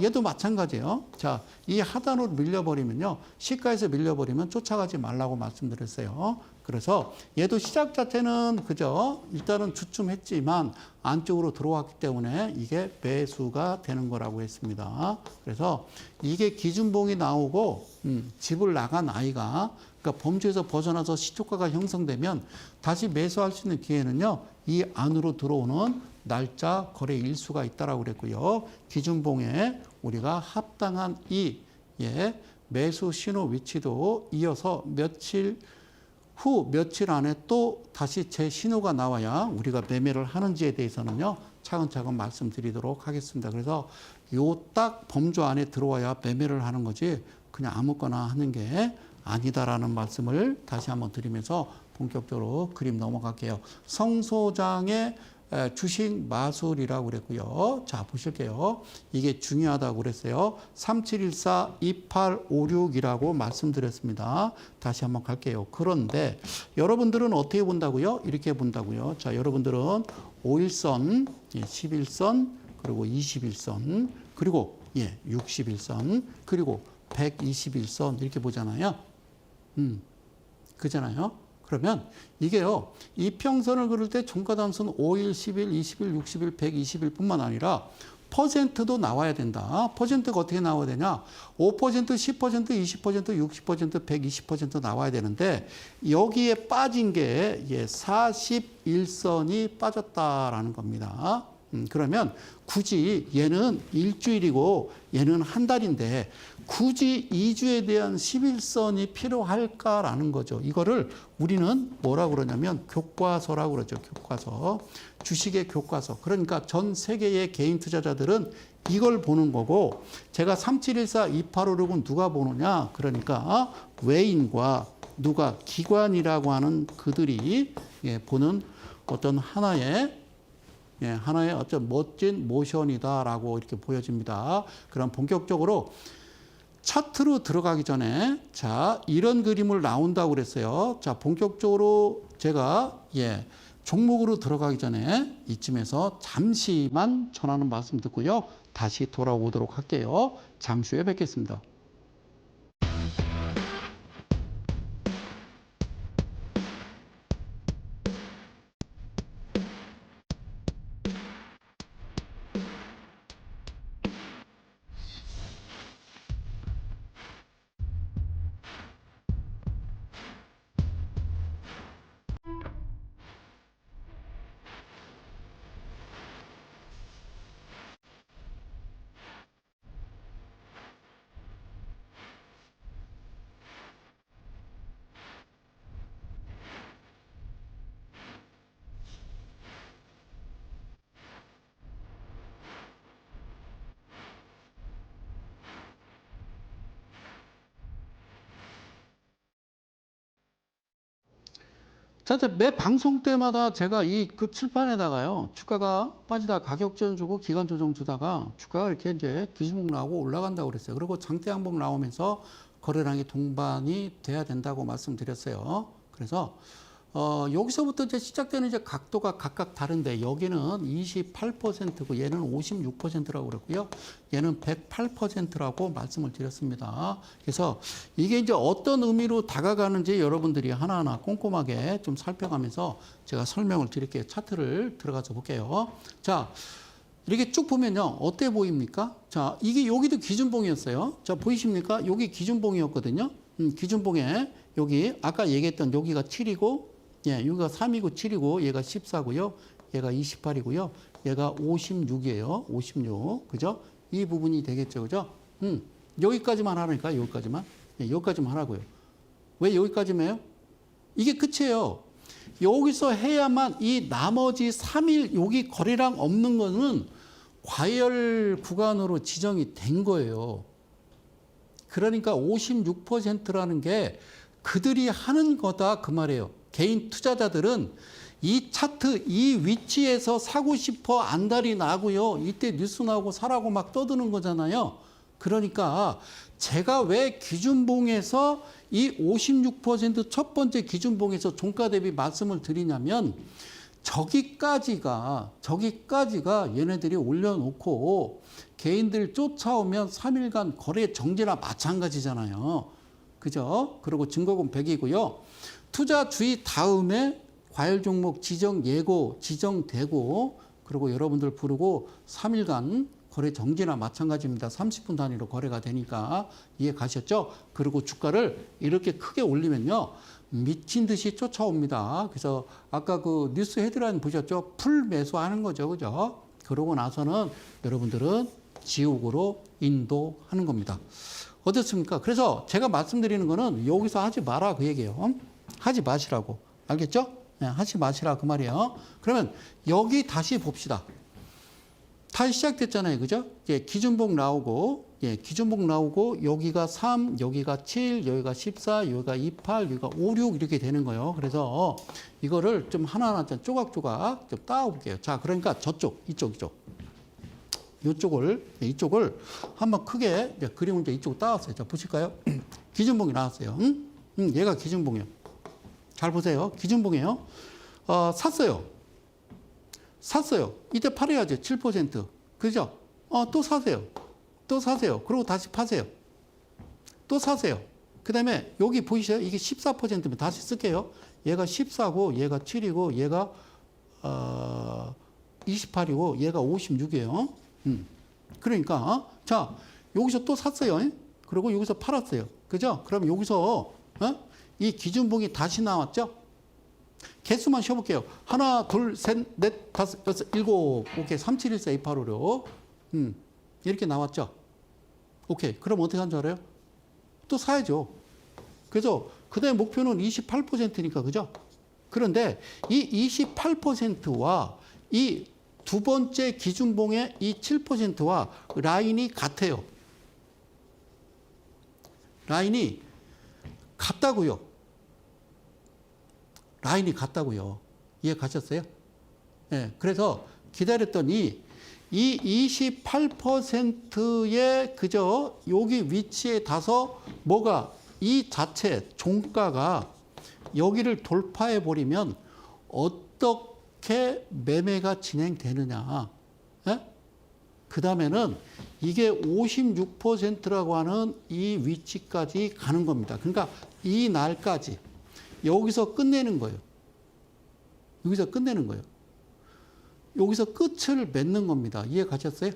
얘도 마찬가지예요. 자, 이 하단으로 밀려버리면요. 시가에서 밀려버리면 쫓아가지 말라고 말씀드렸어요. 그래서 얘도 시작 자체는 그죠? 일단은 주춤했지만 안쪽으로 들어왔기 때문에 이게 매수가 되는 거라고 했습니다. 그래서 이게 기준봉이 나오고 집을 나간 아이가 그러니까 범주에서 벗어나서 시초가가 형성되면 다시 매수할 수 있는 기회는요. 이 안으로 들어오는 날짜 거래 일수가 있다라고 그랬고요. 기준봉에 우리가 합당한 이 매수 신호 위치도 이어서 며칠 안에 또 다시 제 신호가 나와야 우리가 매매를 하는지에 대해서는요. 차근차근 말씀드리도록 하겠습니다. 그래서 요 딱 범주 안에 들어와야 매매를 하는 거지 그냥 아무거나 하는 게 아니다라는 말씀을 다시 한번 드리면서 본격적으로 그림 넘어갈게요. 성 소장의 주식 마술이라고 그랬고요. 자, 보실게요. 이게 중요하다고 그랬어요. 3714, 2856이라고 말씀드렸습니다. 다시 한번 갈게요. 그런데 여러분들은 어떻게 본다고요? 이렇게 본다고요. 자, 여러분들은 5일선, 11선, 그리고 21선, 그리고 61선, 그리고 121선 이렇게 보잖아요. 그잖아요. 그러면 이게요. 이평선을 그릴 때 종가단수는 5일, 10일, 20일, 60일, 120일 뿐만 아니라 퍼센트도 나와야 된다. 퍼센트가 어떻게 나와야 되냐? 5%, 10%, 20%, 60%, 120% 나와야 되는데 여기에 빠진 게 41선이 빠졌다라는 겁니다. 그러면 굳이 얘는 일주일이고 얘는 한 달인데 굳이 2주에 대한 11선이 필요할까라는 거죠. 이거를 우리는 뭐라고 그러냐면 교과서라고 그러죠. 교과서. 주식의 교과서. 그러니까 전 세계의 개인 투자자들은 이걸 보는 거고 제가 3714, 2856은 누가 보느냐? 그러니까 외인과 누가 기관이라고 하는 그들이 보는 어떤 하나의 어떤 멋진 모션이다라고 이렇게 보여집니다. 그럼 본격적으로 차트로 들어가기 전에 자, 이런 그림을 나온다고 그랬어요. 자, 본격적으로 제가 종목으로 들어가기 전에 이쯤에서 잠시만 전하는 말씀 듣고요. 다시 돌아오도록 할게요. 잠시 후에 뵙겠습니다. 자, 매 방송 때마다 제가 이 그 칠판에다가요, 주가가 빠지다 가격 지원 주고 기간 조정 주다가 주가가 이렇게 이제 기준목 나오고 올라간다고 그랬어요. 그리고 장대 항복 나오면서 거래량이 동반이 돼야 된다고 말씀드렸어요. 그래서 여기서부터 이제 시작되는 이제 각도가 각각 다른데 여기는 28%고 얘는 56%라고 그랬고요. 얘는 108%라고 말씀을 드렸습니다. 그래서 이게 이제 어떤 의미로 다가가는지 여러분들이 하나하나 꼼꼼하게 좀 살펴가면서 제가 설명을 드릴게요. 차트를 들어가서 볼게요. 자, 이렇게 쭉 보면요. 어때 보입니까? 자, 이게 여기도 기준봉이었어요. 자, 보이십니까? 여기 기준봉이었거든요. 기준봉에 여기 아까 얘기했던 여기가 7이고 예, 여기가 3이고 7이고 얘가 14고요. 얘가 28이고요. 얘가 56이에요. 56. 그죠? 이 부분이 되겠죠. 그죠? 여기까지만 하라니까. 여기까지만. 예, 여기까지만 하라고요. 왜 여기까지만 해요? 이게 끝이에요. 여기서 해야만 이 나머지 3일 여기 거래량 없는 거는 과열 구간으로 지정이 된 거예요. 그러니까 56%라는 게 그들이 하는 거다 그 말이에요. 개인 투자자들은 이 차트 이 위치에서 사고 싶어 안달이 나고요. 이때 뉴스 나오고 사라고 막 떠드는 거잖아요. 그러니까 제가 왜 기준봉에서 이 56% 번째 기준봉에서 종가 대비 말씀을 드리냐면 저기까지가 얘네들이 올려놓고 개인들 쫓아오면 3일간 거래 정지나 마찬가지잖아요. 그죠? 그리고 증거금 100이고요. 투자 주의 다음에 과열 종목 지정 예고 지정되고 그리고 여러분들 부르고 3일간 거래 정지나 마찬가지입니다. 30분 단위로 거래가 되니까 이해 가셨죠? 그리고 주가를 이렇게 크게 올리면요. 미친 듯이 쫓아옵니다. 그래서 아까 그 뉴스 헤드라인 보셨죠? 풀 매수하는 거죠. 그죠? 그러고 나서는 여러분들은 지옥으로 인도하는 겁니다. 어떻습니까? 그래서 제가 말씀드리는 거는 여기서 하지 마라 그 얘기예요. 하지 마시라고. 알겠죠? 네, 하지 마시라 그 말이에요. 그러면 여기 다시 봅시다. 다시 시작됐잖아요. 그죠? 예, 기준봉 나오고, 예, 기준봉 나오고, 여기가 3, 여기가 7, 여기가 14, 여기가 28, 여기가 5, 6 이렇게 되는 거예요. 그래서 이거를 좀 하나하나 좀 조각조각 좀 따볼게요. 자, 그러니까 저쪽, 이쪽. 이쪽을 한번 크게 그림을 이제 이쪽으로 따왔어요. 자, 보실까요? 기준봉이 나왔어요. 얘가 기준봉이에요. 잘 보세요. 기준봉이에요. 샀어요. 이때 팔아야죠. 7%. 그죠? 또 사세요. 그리고 다시 파세요. 또 사세요. 그 다음에 여기 보이세요? 이게 14%면 다시 쓸게요. 얘가 14고, 얘가 7이고, 얘가 28이고, 얘가 56이에요. 그러니까, 자, 여기서 또 샀어요. 그리고 여기서 팔았어요. 그죠? 그럼 여기서, 이 기준봉이 다시 나왔죠? 개수만 쉬어볼게요. 하나, 둘, 셋, 넷, 다섯, 여섯, 일곱. 오케이. 3, 7, 1, 4, 2, 8, 5, 6. 이렇게 나왔죠? 오케이. 그럼 어떻게 하는 줄 알아요? 또 사야죠. 그래서 그 다음에 목표는 28%니까, 그죠? 그런데 이 28%와 이 두 번째 기준봉의 이 7%와 라인이 같아요. 라인이 같다고요. 이해 가셨어요? 네, 그래서 기다렸더니 이 28%의 그저 여기 위치에 닿아서 뭐가 이 자체 종가가 여기를 돌파해 버리면 어떻게 이렇게 매매가 진행되느냐. 예? 그 다음에는 이게 56%라고 하는 이 위치까지 가는 겁니다. 그러니까 이 날까지 여기서 끝내는 거예요. 여기서 끝내는 거예요. 여기서 끝을 맺는 겁니다. 이해 가셨어요?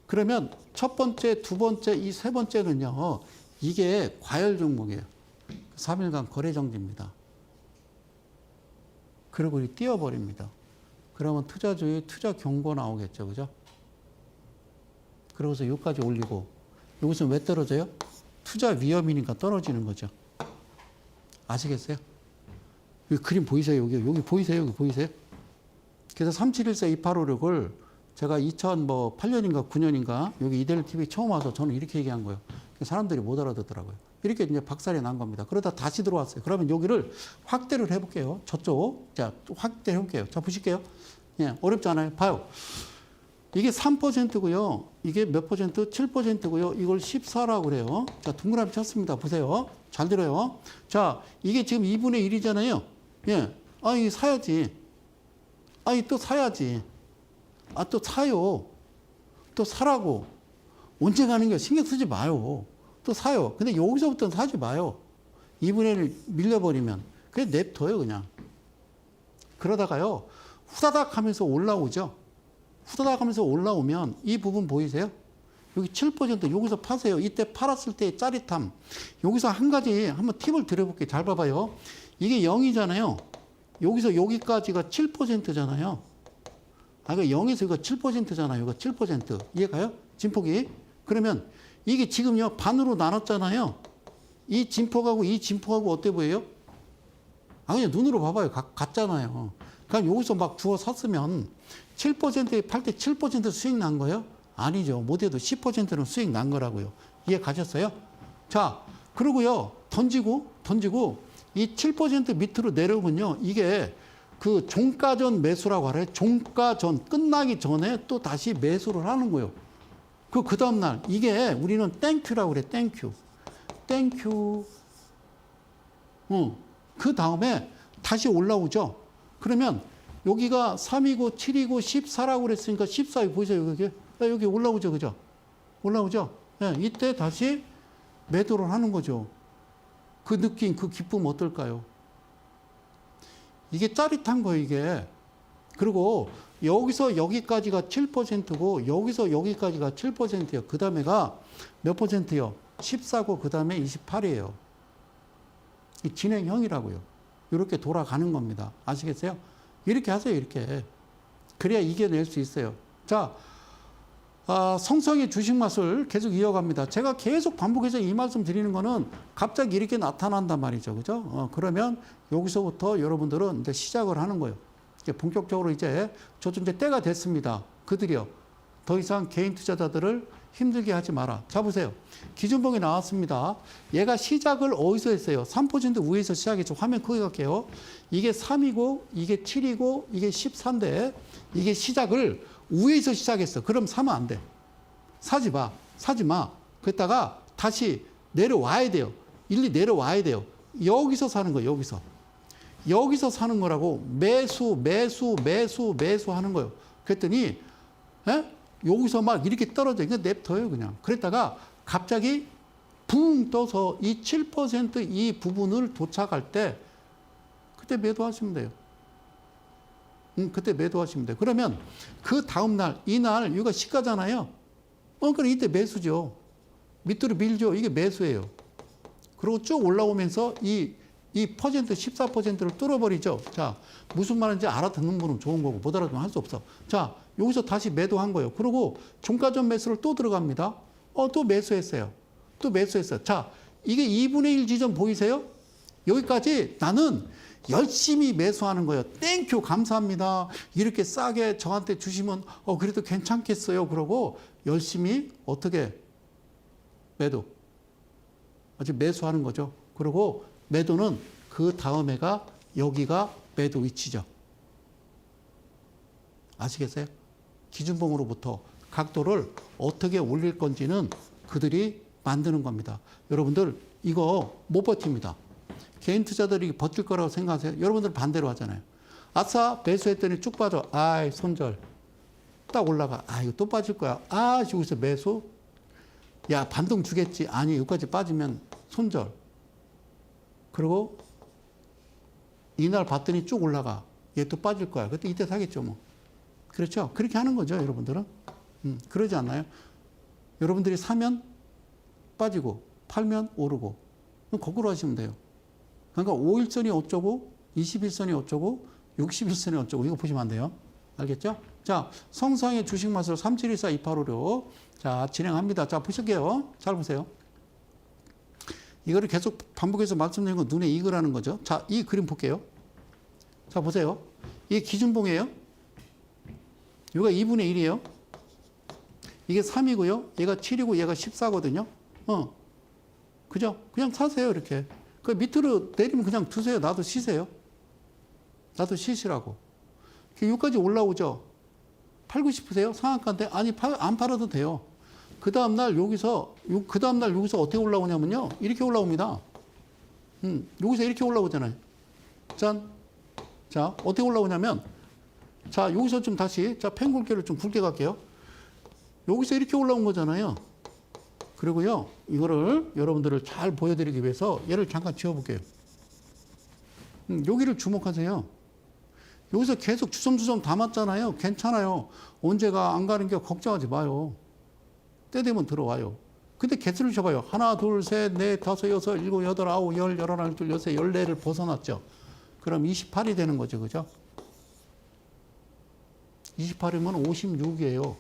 그러면 첫 번째, 두 번째, 이 세 번째는요. 이게 과열 종목이에요. 3일간 거래 정지입니다. 그리고 띄워버립니다. 그러면 투자주의 투자 경고 나오겠죠. 그죠? 그러고서 여기까지 올리고 여기서 왜 떨어져요? 투자 위험이니까 떨어지는 거죠. 아시겠어요? 여기 그림 보이세요? 여기 보이세요? 여기 보이세요? 그래서 3714-2856을 제가 2008년인가 9년인가 여기 이데일 TV 처음 와서 저는 이렇게 얘기한 거예요. 사람들이 못 알아듣더라고요. 이렇게 이제 박살이 난 겁니다. 그러다 다시 들어왔어요. 그러면 여기를 확대를 해볼게요. 저쪽. 자, 확대해 볼게요. 자, 보실게요. 예, 어렵지 않아요. 봐요. 이게 3%고요. 이게 몇 퍼센트? 7%고요. 이걸 14라고 그래요. 자, 동그라미 쳤습니다. 보세요. 잘 들어요. 자, 이게 지금 2분의 1이잖아요. 예. 아, 이게 사야지. 아니, 또 사야지. 아, 또 사요. 또 사라고. 언제 가는 게 신경 쓰지 마요. 또 사요. 근데 여기서부터는 사지 마요. 2분의 1 밀려버리면. 그냥 냅둬요, 그냥. 그러다가요, 후다닥 하면서 올라오죠. 후다닥 하면서 올라오면 이 부분 보이세요? 여기 7% 여기서 파세요. 이때 팔았을 때의 짜릿함. 여기서 한 가지 한번 팁을 드려볼게요. 잘 봐봐요. 이게 0이잖아요. 여기서 여기까지가 7%잖아요. 아, 이거 0에서 이거 7%잖아요. 이거 7%. 이해가요? 진폭이. 그러면 이게 지금요, 반으로 나눴잖아요. 이 진폭하고 이 진폭하고 어때 보여요? 아, 그냥 눈으로 봐봐요. 같잖아요. 그럼 여기서 막 주워 샀으면 7%에 팔 때 7% 수익 난 거예요? 아니죠. 못해도 10%는 수익 난 거라고요. 이해 가셨어요? 자, 그러고요. 던지고 이 7% 밑으로 내려오면요. 이게 그 종가전 매수라고 하래요. 종가전 끝나기 전에 또 다시 매수를 하는 거예요. 그 다음날 이게 우리는 땡큐라고 그래. 땡큐. 그 다음에 다시 올라오죠. 그러면 여기가 3이고 7이고 14라고 그랬으니까 14이 보이세요? 여기 올라오죠. 그죠? 올라오죠? 네, 이때 다시 매도를 하는 거죠. 그 느낌, 그 기쁨 어떨까요? 이게 짜릿한 거예요, 이게. 그리고 여기서 여기까지가 7%고 여기서 여기까지가 7%예요. 그 다음에가 몇 퍼센트요? 14고 그 다음에 28이에요. 진행형이라고요. 이렇게 돌아가는 겁니다. 아시겠어요? 이렇게 하세요, 이렇게. 그래야 이겨낼 수 있어요. 자, 성성의 주식 맛을 계속 이어갑니다. 제가 계속 반복해서 이 말씀 드리는 거는 갑자기 이렇게 나타난단 말이죠. 그죠? 그러면 여기서부터 여러분들은 이제 시작을 하는 거예요. 이제 본격적으로 이제 저도 이제 때가 됐습니다. 그들이요. 더 이상 개인 투자자들을 힘들게 하지 마라. 자, 보세요. 기준봉이 나왔습니다. 얘가 시작을 어디서 했어요? 3% 위에서 시작했죠. 화면 크게 갈게요. 이게 3이고, 이게 7이고, 이게 14인데, 이게 시작을 위에서 시작했어. 그럼 사면 안 돼. 사지 마. 사지 마. 그랬다가 다시 내려와야 돼요. 일리 내려와야 돼요. 여기서 사는 거예요. 여기서. 여기서 사는 거라고 매수 하는 거예요. 그랬더니, 여기서 막 이렇게 떨어져. 그냥 냅둬요, 그냥. 그랬다가 갑자기 붕 떠서 이 7% 이 부분을 도착할 때 그때 매도하시면 돼요. 그때 매도하시면 돼요. 그러면 그 다음날, 이날, 여기가 시가잖아요. 그럼 이때 매수죠. 밑으로 밀죠. 이게 매수예요. 그리고 쭉 올라오면서 이 퍼센트 14%를 뚫어버리죠. 자, 무슨 말인지 알아듣는 분은 좋은 거고 못 알아듣으면 할 수 없어. 자, 여기서 다시 매도한 거예요. 그리고 종가전 매수를 또 들어갑니다. 또 매수했어요. 또 매수했어요. 자, 이게 2분의 1 지점 보이세요? 여기까지 나는 열심히 매수하는 거예요. 땡큐 감사합니다. 이렇게 싸게 저한테 주시면 그래도 괜찮겠어요. 그러고 열심히 어떻게 매도. 아주 매수하는 거죠. 그리고 매도는 그 다음에가 여기가 매도 위치죠. 아시겠어요? 기준봉으로부터 각도를 어떻게 올릴 건지는 그들이 만드는 겁니다. 여러분들 이거 못 버팁니다. 개인 투자들이 버틸 거라고 생각하세요? 여러분들 반대로 하잖아요. 아싸 매수했더니 쭉 빠져. 아이 손절. 딱 올라가. 아 이거 또 빠질 거야. 아 여기서 매수. 야 반동 주겠지. 아니 여기까지 빠지면 손절. 그리고 이날 봤더니 쭉 올라가. 얘 또 빠질 거야. 그때 이때 사겠죠 뭐. 그렇죠? 그렇게 하는 거죠 여러분들은. 그러지 않나요? 여러분들이 사면 빠지고 팔면 오르고 거꾸로 하시면 돼요. 그러니까 5일선이 어쩌고 21선이 어쩌고 61선이 어쩌고 이거 보시면 안 돼요. 알겠죠? 자, 성상의 주식 마술 37142856. 자, 진행합니다. 자, 보실게요. 잘 보세요. 이거를 계속 반복해서 말씀드린 건 눈에 익으라는 거죠. 자, 이 그림 볼게요. 자, 보세요. 이게 기준봉이에요. 이거 2분의 1이에요. 이게 3이고요. 얘가 7이고 얘가 14거든요. 그죠? 그냥 사세요, 이렇게. 그 밑으로 내리면 그냥 두세요. 나도 쉬세요. 나도 쉬시라고. 여기까지 올라오죠. 팔고 싶으세요? 상한가인데? 아니, 안 팔아도 돼요. 그 다음날 여기서 어떻게 올라오냐면요. 이렇게 올라옵니다. 여기서 이렇게 올라오잖아요. 짠. 자, 어떻게 올라오냐면, 자, 여기서 좀 다시, 자, 펜굵기를 좀 굵게 갈게요. 여기서 이렇게 올라온 거잖아요. 그리고요, 이거를 여러분들을 잘 보여드리기 위해서 얘를 잠깐 지워볼게요. 여기를 주목하세요. 여기서 계속 주섬주섬 담았잖아요. 괜찮아요. 언제가 안 가는 게 걱정하지 마요. 때 되면 들어와요. 근데 개수를 쳐봐요. 하나, 둘, 셋, 넷, 다섯, 여섯, 일곱, 여덟, 아홉, 열, 열하나, 열둘, 열셋, 열네를 벗어났죠. 그럼 28이 되는 거죠. 그죠? 28이면 56이에요.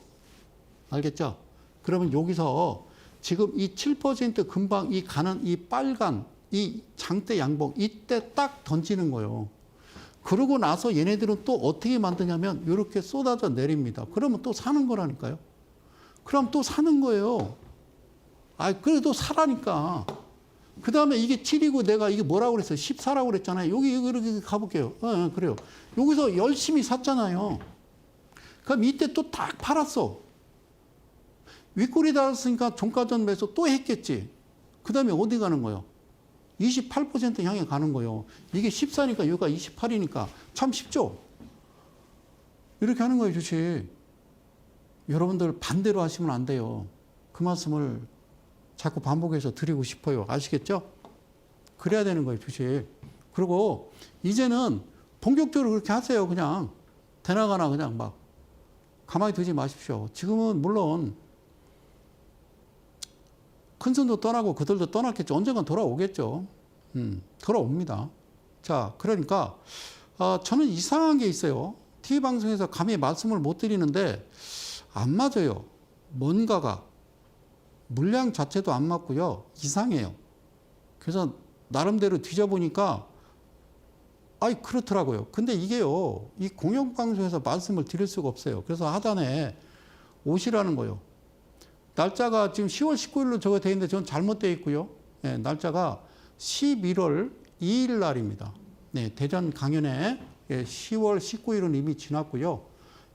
알겠죠? 그러면 여기서 지금 이 7% 금방 이 가는 이 빨간 이 장대 양봉 이때 딱 던지는 거예요. 그러고 나서 얘네들은 또 어떻게 만드냐면 이렇게 쏟아져 내립니다. 그러면 또 사는 거라니까요. 그럼 또 사는 거예요. 아, 그래도 사라니까. 그 다음에 이게 7이고 내가 이게 뭐라고 그랬어요? 14라고 그랬잖아요. 여기 이렇게 가볼게요. 그래요. 여기서 열심히 샀잖아요. 그럼 이때 또 딱 팔았어. 윗골이 닿았으니까 종가전 매수 또 했겠지. 그 다음에 어디 가는 거예요? 28% 향해 가는 거예요. 이게 14니까 여기가 28이니까 참 쉽죠? 이렇게 하는 거예요, 주식. 여러분들 반대로 하시면 안 돼요. 그 말씀을 자꾸 반복해서 드리고 싶어요. 아시겠죠? 그래야 되는 거예요, 주식. 그리고 이제는 본격적으로 그렇게 하세요. 그냥 대나가나 그냥 막 가만히 두지 마십시오. 지금은 물론 큰손도 떠나고 그들도 떠났겠죠. 언젠간 돌아오겠죠. 돌아옵니다. 자, 그러니까 저는 이상한 게 있어요. TV방송에서 감히 말씀을 못 드리는데 안 맞아요. 뭔가가 물량 자체도 안 맞고요. 이상해요. 그래서 나름대로 뒤져보니까 아이 그렇더라고요. 근데 이게요. 이 공영방송에서 말씀을 드릴 수가 없어요. 그래서 하단에 오시라는 거예요. 날짜가 지금 10월 19일로 저거 돼 있는데 전 잘못되어 있고요. 네, 날짜가 11월 2일 날입니다. 네, 대전 강연회 10월 19일은 이미 지났고요.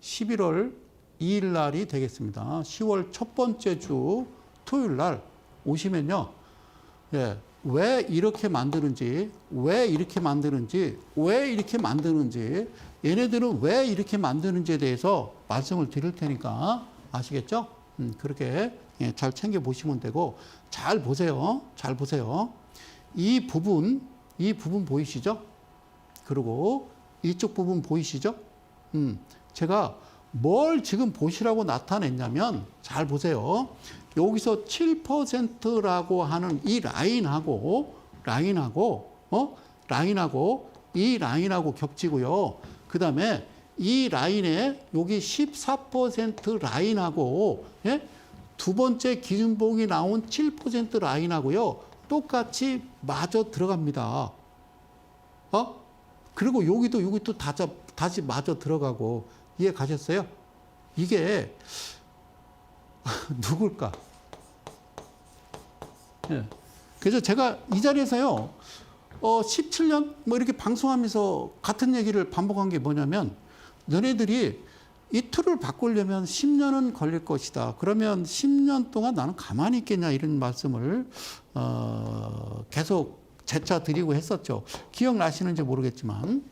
11월 2일 날이 되겠습니다. 10월 첫 번째 주 토요일 날 오시면요. 예, 왜 이렇게 만드는지, 얘네들은 왜 이렇게 만드는지에 대해서 말씀을 드릴 테니까 아시겠죠? 그렇게 잘 챙겨 보시면 되고, 잘 보세요. 잘 보세요. 이 부분 보이시죠? 그리고 이쪽 부분 보이시죠? 제가 뭘 지금 보시라고 나타냈냐면, 잘 보세요. 여기서 7%라고 하는 이 라인하고 이 라인하고 겹치고요. 그 다음에 이 라인에 여기 14% 라인하고, 예? 두 번째 기준봉이 나온 7% 라인하고요. 똑같이 맞아 들어갑니다. 그리고 여기도 다시 맞아 들어가고, 이해 가셨어요? 이게 누굴까? 예. 그래서 제가 이 자리에서요, 17년 뭐 이렇게 방송하면서 같은 얘기를 반복한 게 뭐냐면, 너네들이 이 툴을 바꾸려면 10년은 걸릴 것이다. 그러면 10년 동안 나는 가만히 있겠냐, 이런 말씀을 계속 재차 드리고 했었죠. 기억나시는지 모르겠지만,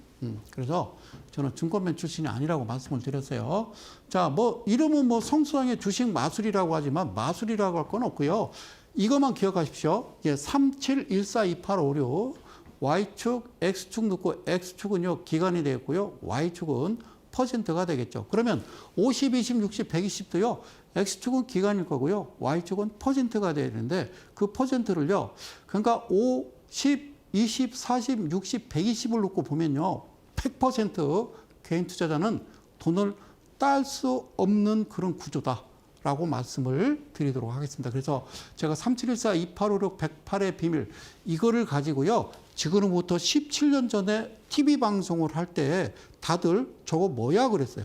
그래서 저는 증권맨 출신이 아니라고 말씀을 드렸어요. 자, 뭐 이름은 뭐 성수당의 주식 마술이라고 하지만 마술이라고 할 건 없고요. 이것만 기억하십시오. 예, 37142856 Y축, X축 넣고 X축은요 기간이 되겠고요. Y축은 퍼센트가 되겠죠. 그러면 50, 20, 60, 120도요. X축은 기간일 거고요. Y축은 퍼센트가 돼야 되는데 그 퍼센트를요. 그러니까 5, 10, 20, 40, 60, 120을 놓고 보면요. 100% 개인 투자자는 돈을 딸 수 없는 그런 구조다라고 말씀을 드리도록 하겠습니다. 그래서 제가 3714, 2856, 108의 비밀 이거를 가지고요. 지금으로부터 17년 전에 TV 방송을 할 때 다들 저거 뭐야 그랬어요.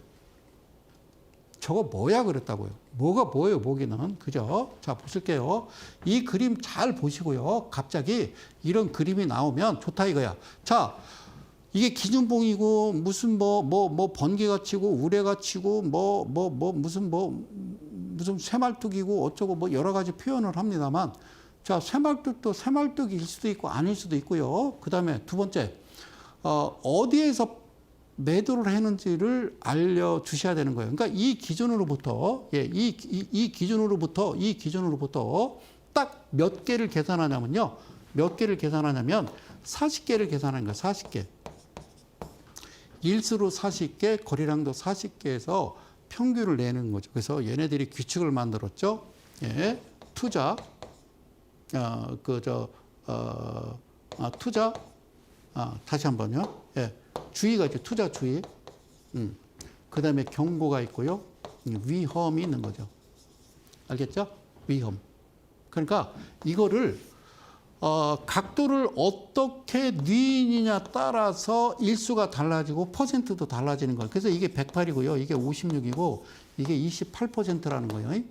저거 뭐야 그랬다고요. 뭐가 뭐예요, 보기는. 그죠? 자, 보실게요. 이 그림 잘 보시고요. 갑자기 이런 그림이 나오면 좋다 이거야. 자, 이게 기준봉이고 무슨 번개가치고 우레가치고 무슨 쇠말뚝이고 어쩌고 뭐 여러 가지 표현을 합니다만 자, 쇠말뚝도 쇠말뚝일 수도 있고 아닐 수도 있고요. 그다음에 두 번째, 어디에서 매도를 했는지를 알려주셔야 되는 거예요. 그러니까 이 기준으로부터, 예, 이 기준으로부터 딱 몇 개를 계산하냐면요. 몇 개를 계산하냐면 40개를 계산하는 거예요. 40개. 일수로 40개, 거리량도 40개에서 평균을 내는 거죠. 그래서 얘네들이 규칙을 만들었죠. 예, 투자, 투자, 다시 한 번요. 예, 주의가 있죠. 투자 주의. 그 다음에 경고가 있고요. 위험이 있는 거죠. 알겠죠? 위험. 그러니까 이거를 각도를 어떻게 뉘느냐 따라서 일수가 달라지고 퍼센트도 달라지는 거예요. 그래서 이게 108이고요. 이게 56이고 이게 28%라는 거예요.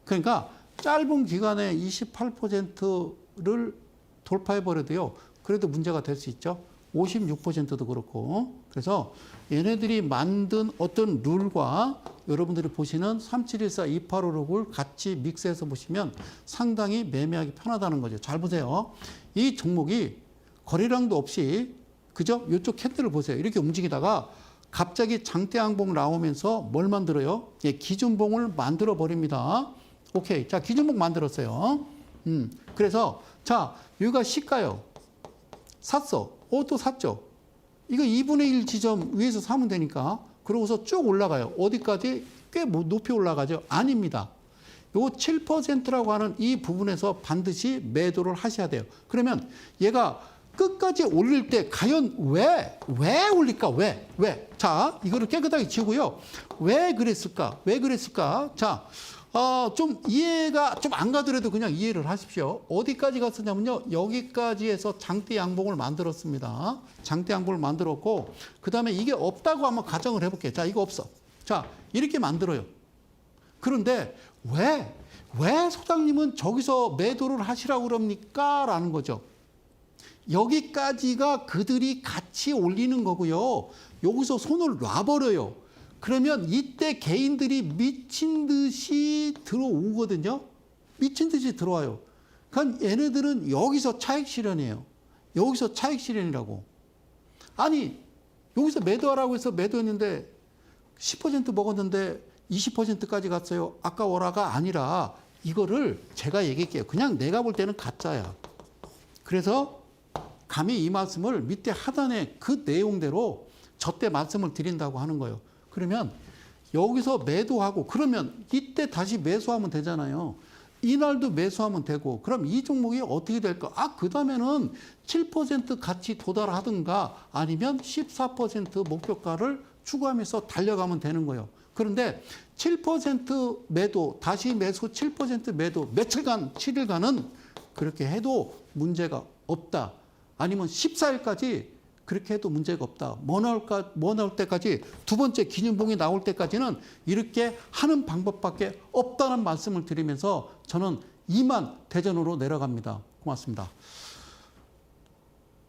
그러니까 짧은 기간에 28%를 돌파해버려도요. 그래도 문제가 될 수 있죠. 56%도 그렇고. 그래서 얘네들이 만든 어떤 룰과 여러분들이 보시는 3714, 2856을 같이 믹스해서 보시면 상당히 매매하기 편하다는 거죠. 잘 보세요. 이 종목이 거래량도 없이, 그죠? 이쪽 캔들을 보세요. 이렇게 움직이다가 갑자기 장대 양봉 나오면서 뭘 만들어요? 예, 기준봉을 만들어 버립니다. 오케이. 자, 기준봉 만들었어요. 그래서, 자, 여기가 시가요. 샀어. 또 샀죠. 이거 2분의 1 지점 위에서 사면 되니까. 그러고서 쭉 올라가요. 어디까지? 꽤 높이 올라가죠. 아닙니다. 요 7%라고 하는 이 부분에서 반드시 매도를 하셔야 돼요. 그러면 얘가 끝까지 올릴 때 과연 왜 올릴까? 왜? 자, 이거를 깨끗하게 지우고요. 왜 그랬을까? 자, 좀 이해가 좀 안 가더라도 그냥 이해를 하십시오. 어디까지 갔었냐면요. 여기까지 해서 장대 양봉을 만들었습니다. 장대 양봉을 만들었고, 그 다음에 이게 없다고 한번 가정을 해볼게요. 자, 이거 없어. 자, 이렇게 만들어요. 그런데 왜 소장님은 저기서 매도를 하시라고 그럽니까? 라는 거죠. 여기까지가 그들이 같이 올리는 거고요. 여기서 손을 놔버려요. 그러면 이때 개인들이 미친 듯이 들어오거든요. 미친 듯이 들어와요. 그러니까 얘네들은 여기서 차익 실현이에요. 여기서 차익 실현이라고. 아니, 여기서 매도하라고 해서 매도했는데 10% 먹었는데 20%까지 갔어요. 아까워라가 아니라 이거를 제가 얘기할게요. 그냥 내가 볼 때는 가짜야. 그래서 감히 이 말씀을 밑에 하단에 그 내용대로 저때 말씀을 드린다고 하는 거예요. 그러면 여기서 매도하고 그러면 이때 다시 매수하면 되잖아요. 이날도 매수하면 되고 그럼 이 종목이 어떻게 될까? 그 다음에는 7% 같이 도달하든가 아니면 14% 목표가를 추구하면서 달려가면 되는 거예요. 그런데 7% 매도 다시 매수 7% 매도 며칠간 7일간은 그렇게 해도 문제가 없다. 아니면 14일까지 그렇게 해도 문제가 없다. 뭐 나올 때까지 두 번째 기준봉이 나올 때까지는 이렇게 하는 방법밖에 없다는 말씀을 드리면서 저는 이만 대전으로 내려갑니다. 고맙습니다.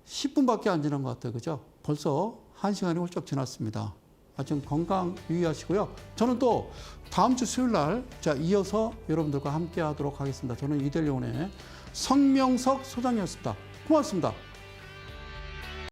10분밖에 안 지난 것 같아요. 그죠? 벌써 1시간이 훌쩍 지났습니다. 좀 건강 유의하시고요. 저는 또 다음 주 수요일 날 이어서 여러분들과 함께 하도록 하겠습니다. 저는 이델리온의 성명석 소장이었습니다. 고맙습니다.